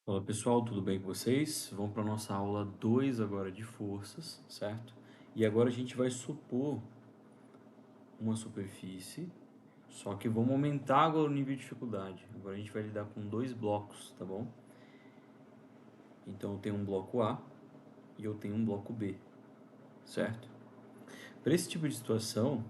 Olá pessoal, tudo bem com vocês? Vamos para a nossa aula 2 agora de forças, certo? E agora a gente vai supor uma superfície, só que vamos aumentar agora o nível de dificuldade. Agora a gente vai lidar com dois blocos, tá bom? Então eu tenho um bloco A e eu tenho um bloco B, certo? Para esse tipo de situação,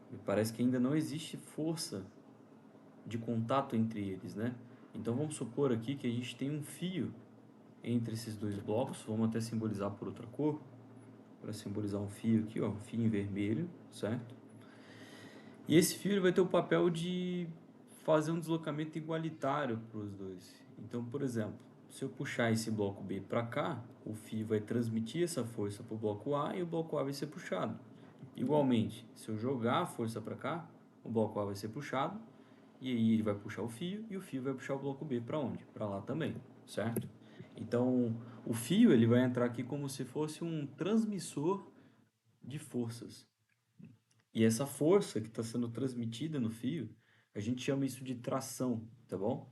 me parece que ainda não existe força de contato entre eles, né? Então vamos supor aqui que a gente tem um fio entre esses dois blocos, vamos até simbolizar por outra cor, para simbolizar um fio aqui, ó, um fio em vermelho, certo? E esse fio ele vai ter o papel de fazer um deslocamento igualitário para os dois. Então, por exemplo, se eu puxar esse bloco B para cá, o fio vai transmitir essa força para o bloco A e o bloco A vai ser puxado. Igualmente, se eu jogar a força para cá, o bloco A vai ser puxado e aí ele vai puxar o fio e o fio vai puxar o bloco B para onde? Para lá também, certo? Então, o fio ele vai entrar aqui como se fosse um transmissor de forças. E essa força que está sendo transmitida no fio, a gente chama isso de tração, tá bom?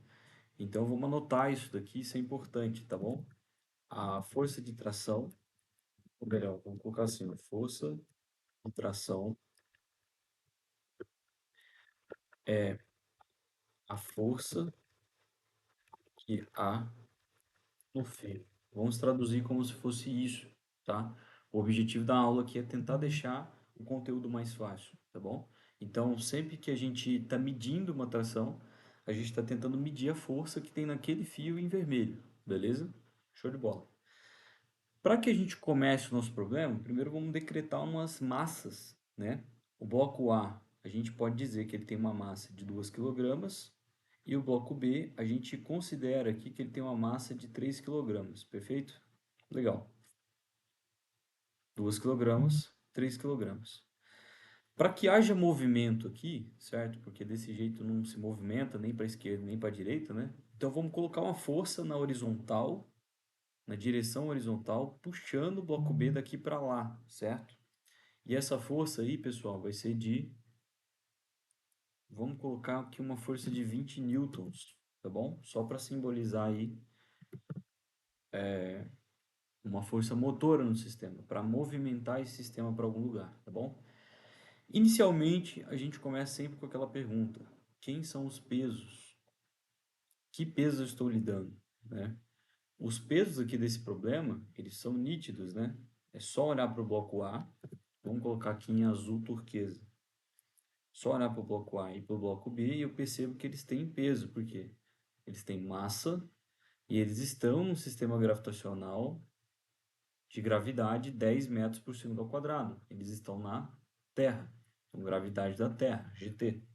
Então vamos anotar isso daqui, isso é importante, tá bom? A força de tração, ou melhor, vamos colocar assim, força de tração é a força que há no fio. Vamos traduzir como se fosse isso, tá? O objetivo da aula aqui é tentar deixar o conteúdo mais fácil, tá bom? Então, sempre que a gente está medindo uma tração, a gente está tentando medir a força que tem naquele fio em vermelho, beleza? Show de bola. Para que a gente comece o nosso problema, primeiro vamos decretar umas massas, né? O bloco A, a gente pode dizer que ele tem uma massa de 2 quilogramas, e o bloco B, a gente considera aqui que ele tem uma massa de 3 quilogramas, perfeito? Legal. 2 quilogramas, 3 quilogramas. Para que haja movimento aqui, certo? Porque desse jeito não se movimenta nem para a esquerda nem para a direita, né? Então vamos colocar uma força na horizontal, na direção horizontal, puxando o bloco B daqui para lá, certo? E essa força aí, pessoal, vai ser de, vamos colocar aqui uma força de 20 newtons, tá bom? Só para simbolizar aí uma força motora no sistema, para movimentar esse sistema para algum lugar, tá bom? Inicialmente, a gente começa sempre com aquela pergunta: quem são os pesos? Que pesos eu estou lidando, né? Os pesos aqui desse problema, eles são nítidos, né? É só olhar para o bloco A, vamos colocar aqui em azul turquesa. Só olhar para o bloco A e para o bloco B e eu percebo que eles têm peso, porque eles têm massa e eles estão num sistema gravitacional de gravidade 10 metros por segundo ao quadrado. Eles estão na Terra, com gravidade da Terra, GT.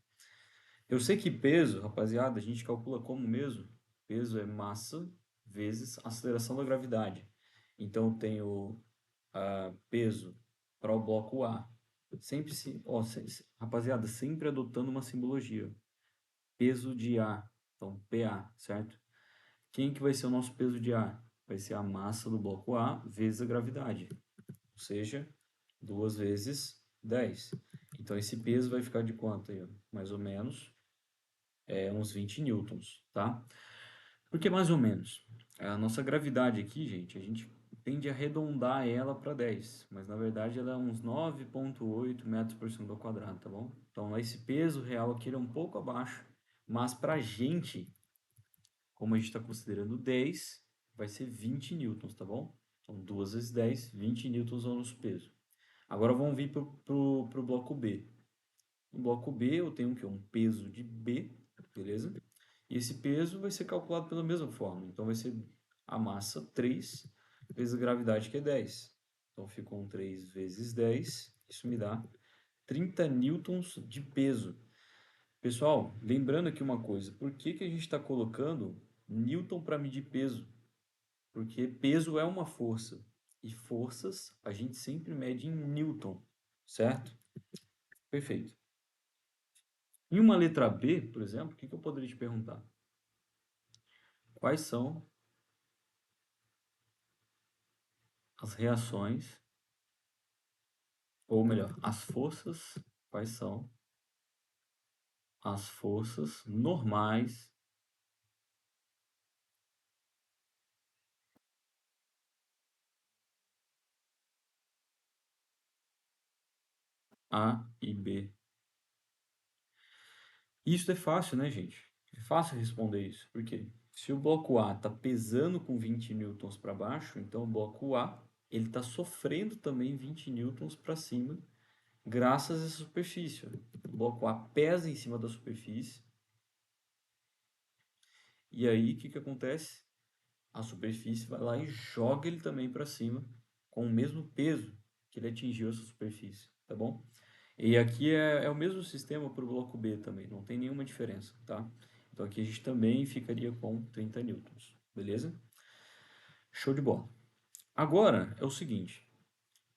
Eu sei que peso, rapaziada, a gente calcula como mesmo? Peso é massa vezes aceleração da gravidade. Então eu tenho peso para o bloco A. Sempre se, ó, rapaziada, sempre adotando uma simbologia. Peso de A, então PA, certo? Quem que vai ser o nosso peso de A? Vai ser a massa do bloco A vezes a gravidade, ou seja, 2 vezes 10. Então esse peso vai ficar de quanto aí? Mais ou menos uns 20 newtons, tá? Por que mais ou menos? A nossa gravidade aqui, gente, a gente tende a arredondar ela para 10, mas na verdade ela é uns 9,8 metros por segundo ao quadrado, tá bom? Então esse peso real aqui é um pouco abaixo, mas para a gente, como a gente está considerando 10, vai ser 20 newtons, tá bom? Então 2 vezes 10, 20 newtons é o nosso peso. Agora vamos vir pro bloco B. No bloco B eu tenho o quê? Um peso de B, beleza? E esse peso vai ser calculado pela mesma forma. Então vai ser a massa 3 vezes a gravidade, que é 10. Então ficou um 3 vezes 10, isso me dá 30 newtons de peso. Pessoal, lembrando aqui uma coisa, por que que a gente está colocando newton para medir peso? Porque peso é uma força, e forças a gente sempre mede em newton, certo? Perfeito. Em uma letra B, por exemplo, o que que eu poderia te perguntar? Quais são as reações, ou melhor, as forças, quais são as forças normais A e B. Isso é fácil, né, gente? É fácil responder isso. Por quê? Se o bloco A está pesando com 20 newtons para baixo, então o bloco A ele está sofrendo também 20 newtons para cima, graças a essa superfície. O bloco A pesa em cima da superfície. E aí, o que acontece? A superfície vai lá e joga ele também para cima, com o mesmo peso que ele atingiu essa superfície, tá bom? E aqui é o mesmo sistema para o bloco B também, não tem nenhuma diferença, tá? Então aqui a gente também ficaria com 30 newtons, beleza? Show de bola. Agora é o seguinte,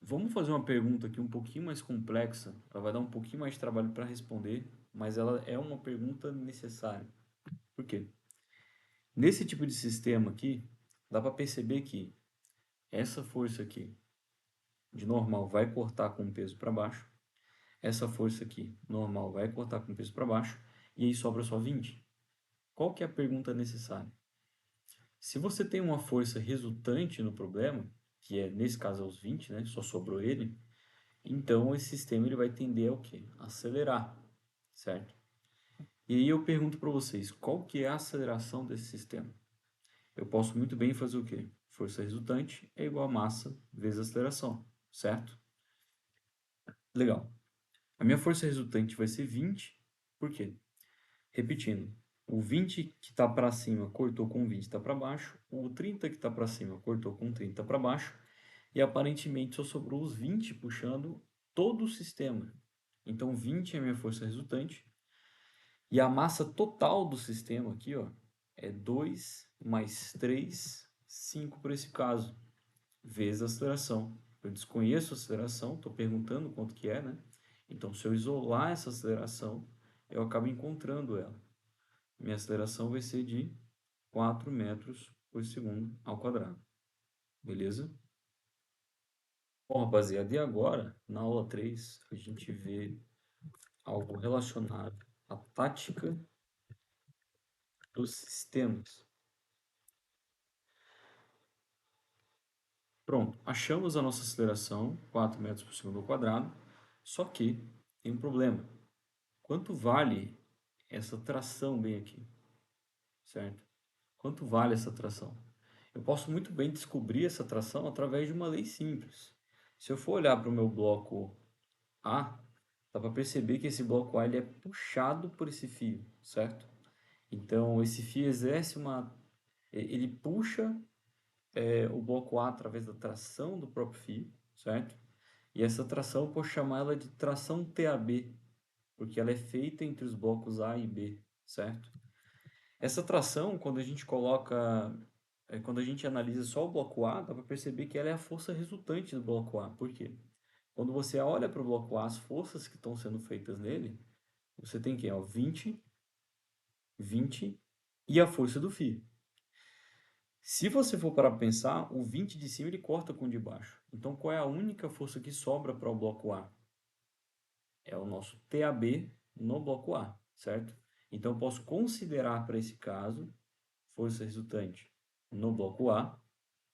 vamos fazer uma pergunta aqui um pouquinho mais complexa, ela vai dar um pouquinho mais de trabalho para responder, mas ela é uma pergunta necessária. Por quê? Nesse tipo de sistema aqui, dá para perceber que essa força aqui de normal vai cortar com o peso para baixo, essa força aqui normal vai cortar com o peso para baixo, e aí sobra só 20. Qual que é a pergunta necessária? Se você tem uma força resultante no problema, que é nesse caso é os 20, né? Só sobrou ele, então esse sistema ele vai tender a o quê? Acelerar, certo? E aí eu pergunto para vocês, qual que é a aceleração desse sistema? Eu posso muito bem fazer o quê? Força resultante é igual a massa vezes aceleração, certo? Legal. A minha força resultante vai ser 20, por quê? Repetindo, o 20 que está para cima cortou com o 20 está para baixo, o 30 que está para cima cortou com o 30 para baixo, e aparentemente só sobrou os 20 puxando todo o sistema. Então 20 é a minha força resultante, e a massa total do sistema aqui, ó, é 2 mais 3, 5 por esse caso, vezes a aceleração. Eu desconheço a aceleração, estou perguntando quanto que é, né? Então, se eu isolar essa aceleração, eu acabo encontrando ela. Minha aceleração vai ser de 4 metros por segundo ao quadrado. Beleza? Bom, rapaziada, e agora, na aula 3, a gente vê algo relacionado à tática dos sistemas. Pronto, achamos a nossa aceleração, 4 metros por segundo ao quadrado, só que tem um problema. Quanto vale essa tração bem aqui, certo? Quanto vale essa tração? Eu posso muito bem descobrir essa tração através de uma lei simples. Se eu for olhar para o meu bloco A, dá para perceber que esse bloco A ele é puxado por esse fio, certo? Então, esse fio exerce uma... Ele puxa o bloco A através da tração do próprio fio, certo? E essa tração, eu posso chamar ela de tração TAB, porque ela é feita entre os blocos A e B, certo? Essa tração, quando a gente coloca, quando a gente analisa só o bloco A, dá para perceber que ela é a força resultante do bloco A. Por quê? Quando você olha para o bloco A, as forças que estão sendo feitas nele, você tem quem? Ó, 20, 20 e a força do φ. Se você for para pensar, o 20 de cima ele corta com o de baixo. Então, qual é a única força que sobra para o bloco A? É o nosso TAB no bloco A, certo? Então, eu posso considerar para esse caso, força resultante no bloco A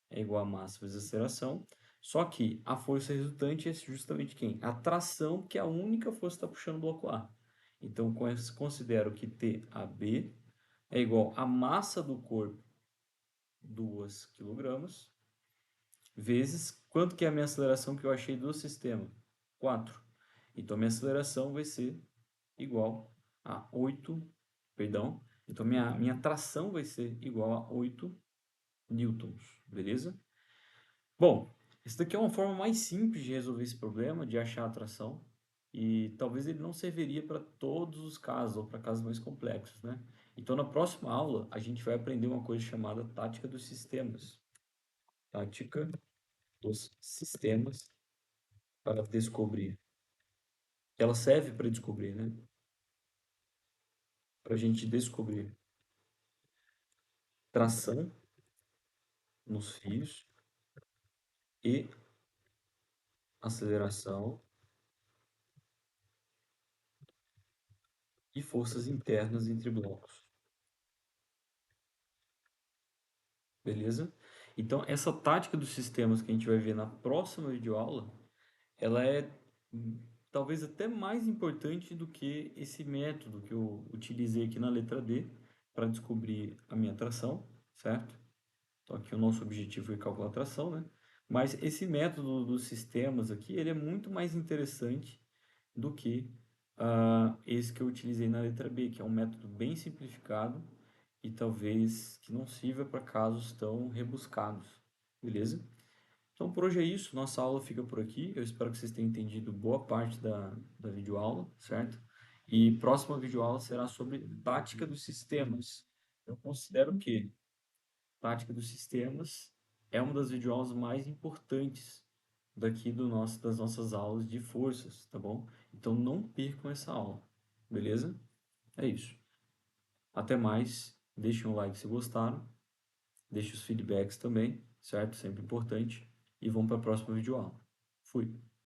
é igual a massa vezes aceleração, só que a força resultante é justamente quem? A tração, que é a única força que está puxando o bloco A. Então, considero que TAB é igual a massa do corpo, 2 kg, vezes quanto que é a minha aceleração que eu achei do sistema? 4. Então, minha aceleração vai ser igual a 8, perdão, então minha tração vai ser igual a 8 newtons, beleza? Bom, essa daqui é uma forma mais simples de resolver esse problema, de achar a tração, e talvez ele não serviria para todos os casos, ou para casos mais complexos, né? Então, na próxima aula, a gente vai aprender uma coisa chamada tática dos sistemas. Tática dos sistemas para descobrir. Ela serve para descobrir, né? Para a gente descobrir tração nos fios e aceleração e forças internas entre blocos. Beleza? Então, essa tática dos sistemas que a gente vai ver na próxima videoaula, ela é talvez até mais importante do que esse método que eu utilizei aqui na letra D para descobrir a minha tração, certo? Então aqui o nosso objetivo é calcular a tração, né? Mas esse método dos sistemas aqui, ele é muito mais interessante do que esse que eu utilizei na letra B, que é um método bem simplificado e talvez que não sirva para casos tão rebuscados, beleza? Então por hoje é isso, nossa aula fica por aqui. Eu espero que vocês tenham entendido boa parte da videoaula, certo? E próxima videoaula será sobre tática dos sistemas. Eu considero que tática dos sistemas é uma das videoaulas mais importantes daqui das nossas aulas de forças, tá bom? Então não percam essa aula, beleza? É isso. Até mais. Deixem um like se gostaram. Deixe os feedbacks também, certo? Sempre importante. E vamos para a próxima videoaula. Fui!